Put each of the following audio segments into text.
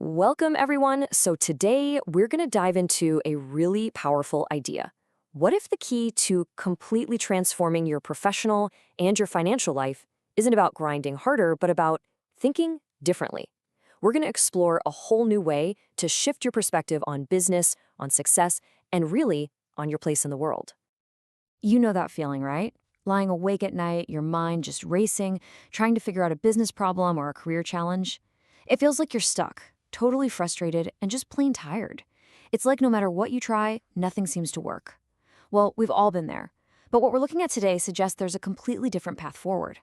Welcome, everyone. So, today we're going to dive into a really powerful idea. What if the key to completely transforming your professional and your financial life isn't about grinding harder, but about thinking differently? We're going to explore a whole new way to shift your perspective on business, on success, and really on your place in the world. You know that feeling, right? Lying awake at night, your mind just racing, trying to figure out a business problem or a career challenge. It feels like you're stuck, totally frustrated, and just plain tired. It's like no matter what you try, nothing seems to work. Well, we've all been there. But what we're looking at today suggests there's a completely different path forward.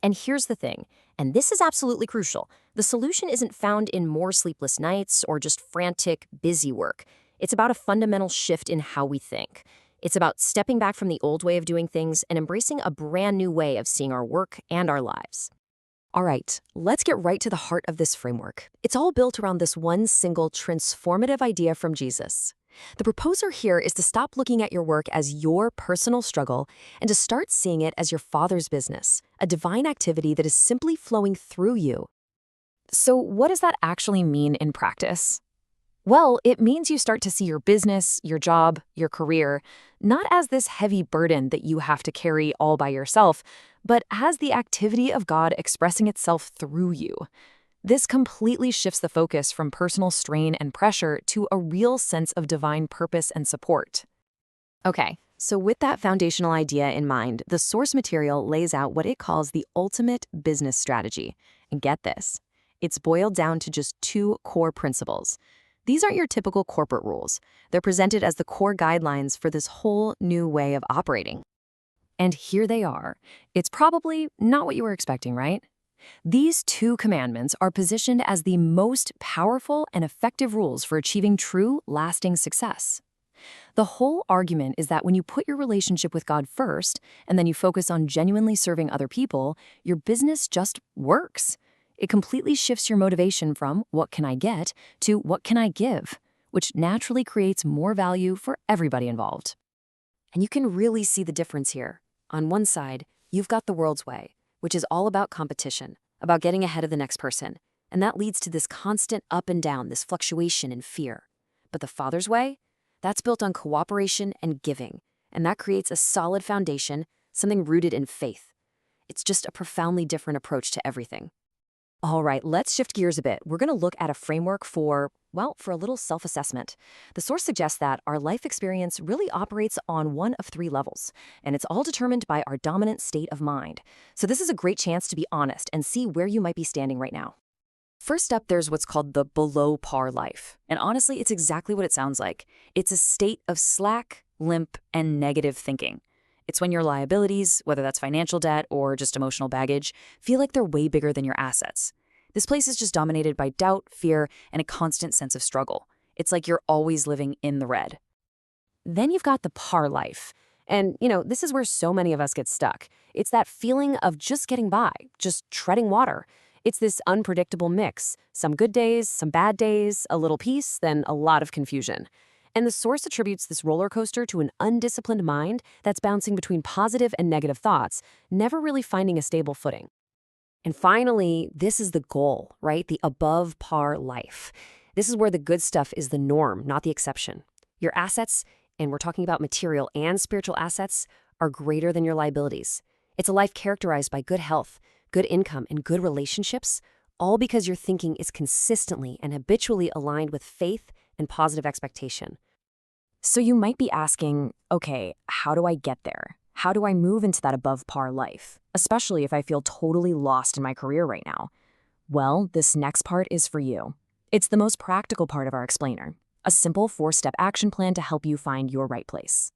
And here's the thing, and this is absolutely crucial. The solution isn't found in more sleepless nights or just frantic, busy work. It's about a fundamental shift in how we think. It's about stepping back from the old way of doing things and embracing a brand new way of seeing our work and our lives. All right, let's get right to the heart of this framework. It's all built around this one single transformative idea from Jesus. The proposer here is to stop looking at your work as your personal struggle and to start seeing it as your Father's business, a divine activity that is simply flowing through you. So, what does that actually mean in practice? Well, it means you start to see your business, your job, your career, not as this heavy burden that you have to carry all by yourself, but as the activity of God expressing itself through you. This completely shifts the focus from personal strain and pressure to a real sense of divine purpose and support. Okay, so with that foundational idea in mind, the source material lays out what it calls the ultimate business strategy. And get this, it's boiled down to just two core principles. These aren't your typical corporate rules. They're presented as the core guidelines for this whole new way of operating. And here they are. It's probably not what you were expecting, right? These two commandments are positioned as the most powerful and effective rules for achieving true, lasting success. The whole argument is that when you put your relationship with God first, and then you focus on genuinely serving other people, your business just works. It completely shifts your motivation from what can I get to what can I give, which naturally creates more value for everybody involved. And you can really see the difference here. On one side, you've got the world's way, which is all about competition, about getting ahead of the next person. And that leads to this constant up and down, this fluctuation and fear. But the Father's way? That's built on cooperation and giving. And that creates a solid foundation, something rooted in faith. It's just a profoundly different approach to everything. All right, let's shift gears a bit. We're going to look at a framework for a little self-assessment. The source suggests that our life experience really operates on one of three levels, and it's all determined by our dominant state of mind. So this is a great chance to be honest and see where you might be standing right now. First up, there's what's called the below par life. And honestly, it's exactly what it sounds like. It's a state of slack, limp, and negative thinking. It's when your liabilities, whether that's financial debt or just emotional baggage, feel like they're way bigger than your assets. This place is just dominated by doubt, fear, and a constant sense of struggle. It's like you're always living in the red. Then you've got the par life. And, this is where so many of us get stuck. It's that feeling of just getting by, just treading water. It's this unpredictable mix. Some good days, some bad days, a little peace, then a lot of confusion. And the source attributes this roller coaster to an undisciplined mind that's bouncing between positive and negative thoughts, never really finding a stable footing. And finally, this is the goal, right? The above par life. This is where the good stuff is the norm, not the exception. Your assets, and we're talking about material and spiritual assets, are greater than your liabilities. It's a life characterized by good health, good income, and good relationships, all because your thinking is consistently and habitually aligned with faith and positive expectation. So you might be asking, okay, how do I get there? How do I move into that above par life, especially if I feel totally lost in my career right now? Well, this next part is for you. It's the most practical part of our explainer, a simple 4-step action plan to help you find your right place.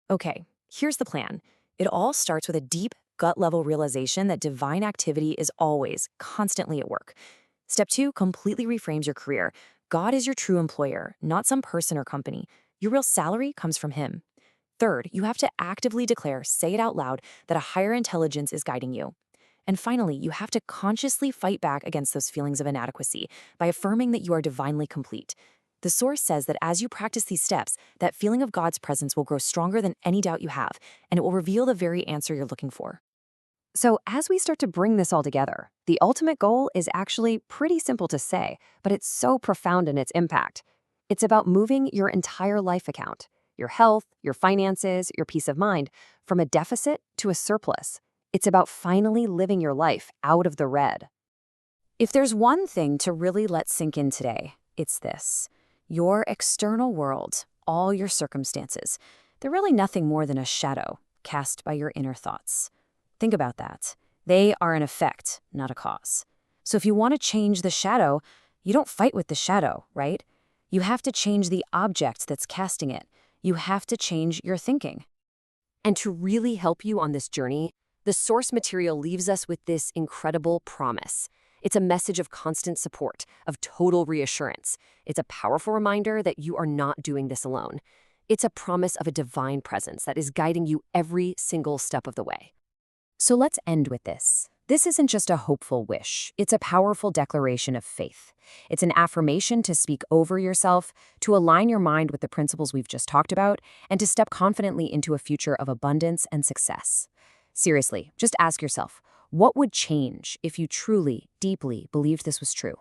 Okay, here's the plan. It all starts with a deep, gut-level realization that divine activity is always, constantly at work. Step 2 completely reframes your career. God is your true employer, not some person or company. Your real salary comes from Him. Third, you have to actively declare, say it out loud, that a higher intelligence is guiding you. And finally, you have to consciously fight back against those feelings of inadequacy by affirming that you are divinely complete. The source says that as you practice these steps, that feeling of God's presence will grow stronger than any doubt you have, and it will reveal the very answer you're looking for. So, as we start to bring this all together, the ultimate goal is actually pretty simple to say, but it's so profound in its impact. It's about moving your entire life account, your health, your finances, your peace of mind, from a deficit to a surplus. It's about finally living your life out of the red. If there's one thing to really let sink in today, it's this. Your external world, all your circumstances, they're really nothing more than a shadow cast by your inner thoughts. Think about that. They are an effect, not a cause. So if you want to change the shadow, you don't fight with the shadow, right? You have to change the object that's casting it. You have to change your thinking. And to really help you on this journey, the source material leaves us with this incredible promise. It's a message of constant support, of total reassurance. It's a powerful reminder that you are not doing this alone. It's a promise of a divine presence that is guiding you every single step of the way. So let's end with this. This isn't just a hopeful wish. It's a powerful declaration of faith. It's an affirmation to speak over yourself, to align your mind with the principles we've just talked about, and to step confidently into a future of abundance and success. Seriously, just ask yourself, what would change if you truly, deeply believed this was true?